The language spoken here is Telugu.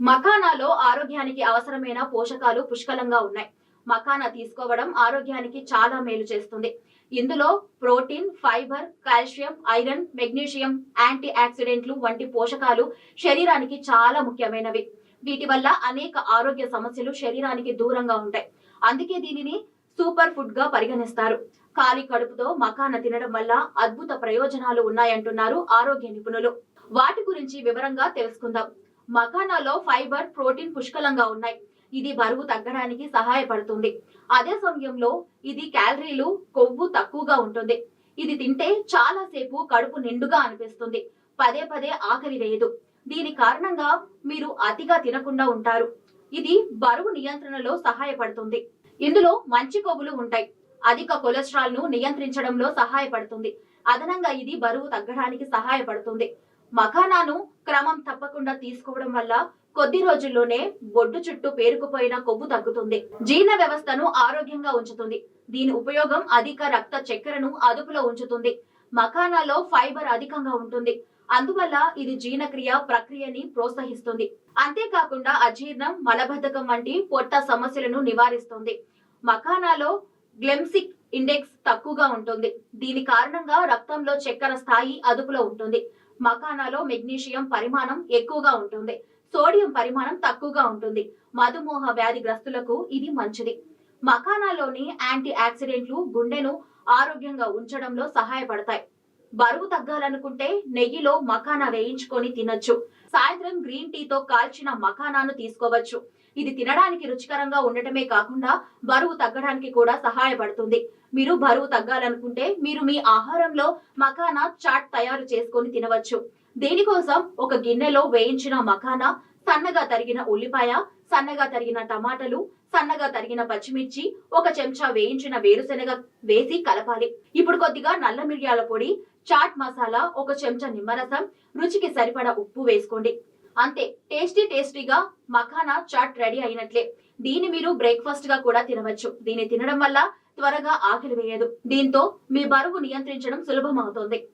మఖానాలో ఆరోగ్యానికి అవసరమైన పోషకాలు పుష్కలంగా ఉన్నాయి. మఖానా తీసుకోవడం ఆరోగ్యానికి చాలా మేలు చేస్తుంది. ఇందులో protein, fibre, calcium, iron, magnesium, anti ఆక్సిడెంట్లు వంటి పోషకాలు శరీరానికి చాలా ముఖ్యమైనవి. వీటి వల్ల అనేక ఆరోగ్య సమస్యలు శరీరానికి దూరంగా ఉంటాయి. అందుకే దీనిని సూపర్ ఫుడ్ గా పరిగణిస్తారు. ఖాళీ కడుపుతో మఖానా తినడం వల్ల అద్భుత ప్రయోజనాలు ఉన్నాయంటున్నారు ఆరోగ్య నిపుణులు. వాటి గురించి వివరంగా తెలుసుకుందాం. మఖానాలో ఫైబర్, ప్రోటీన్ పుష్కలంగా ఉన్నాయి. ఇది బరువు తగ్గడానికి సహాయపడుతుంది. అదే సమయంలో ఇది క్యాలరీలు, కొవ్వు తక్కువగా ఉంటుంది. ఇది తింటే చాలా సేపు కడుపు నిండుగా అనిపిస్తుంది. పదే పదే ఆకలి వేయదు. దీని కారణంగా మీరు అతిగా తినకుండా ఉంటారు. ఇది బరువు నియంత్రణలో సహాయపడుతుంది. ఇందులో మంచి కొవ్వులు ఉంటాయి. అధిక కొలెస్ట్రాల్ ను నియంత్రించడంలో సహాయపడుతుంది. అదనంగా ఇది బరువు తగ్గడానికి సహాయపడుతుంది. మఖానాను క్రమం తప్పకుండా తీసుకోవడం వల్ల కొద్ది రోజుల్లోనే బొడ్డు చుట్టూ పేరుకుపోయిన కొవ్వు తగ్గుతుంది. జీర్ణ వ్యవస్థను ఆరోగ్యంగా ఉంచుతుంది. దీని ఉపయోగం అధిక రక్త చక్కెరను అదుపులో ఉంచుతుంది. మఖానాలో ఫైబర్ అధికంగా ఉంటుంది. అందువల్ల ఇది జీర్ణక్రియ ప్రక్రియని ప్రోత్సహిస్తుంది. అంతేకాకుండా అజీర్ణం, మలబద్ధకం వంటి పొట్ట సమస్యలను నివారిస్తుంది. మఖానాలో గ్లైసెమిక్ ఇండెక్స్ తక్కువగా ఉంటుంది. దీని కారణంగా రక్తంలో చక్కెర స్థాయి అదుపులో ఉంటుంది. మఖానాలో మెగ్నీషియం పరిమాణం ఎక్కువగా ఉంటుంది. సోడియం పరిమాణం తక్కువగా ఉంటుంది. మధుమేహ వ్యాధిగ్రస్తులకు ఇది మంచిది. మఖానాలోని యాంటీ ఆక్సిడెంట్లు గుండెను ఆరోగ్యంగా ఉంచడంలో సహాయపడతాయి. బరువు తగ్గాలనుకుంటే నెయ్యిలో మఖానా వేయించుకొని తినొచ్చు. సాయంత్రం గ్రీన్ టీతో కాల్చిన మఖానాను తీసుకోవచ్చు. ఇది తినడానికి రుచికరంగా ఉండటమే కాకుండా బరువు తగ్గడానికి కూడా సహాయపడుతుంది. మీరు బరువు తగ్గాలనుకుంటే మీరు మీ ఆహారంలో మఖానా చాట్ తయారు చేసుకొని తినవచ్చు. దీనికోసం ఒక గిన్నెలో వేయించిన మఖానా, సన్నగా తరిగిన ఉల్లిపాయ, సన్నగా తరిగిన టమాటాలు, సన్నగా తరిగిన పచ్చిమిర్చి, ఒక చెంచా వేయించిన వేరుశెనగ వేసి కలపాలి. ఇప్పుడు కొద్దిగా నల్ల మిరియాల పొడి, చాట్ మసాలా, ఒక చెంచా నిమ్మరసం, రుచికి సరిపడా ఉప్పు వేసుకోండి. అంతే, టేస్టీగా మఖానా చాట్ రెడీ అయినట్లే. దీన్ని మీరు బ్రేక్ఫాస్ట్ గా కూడా తినవచ్చు. దీన్ని తినడం వల్ల త్వరగా ఆకలి వేయదు. దీంతో మీ బరువు నియంత్రించడం సులభం అవుతుంది.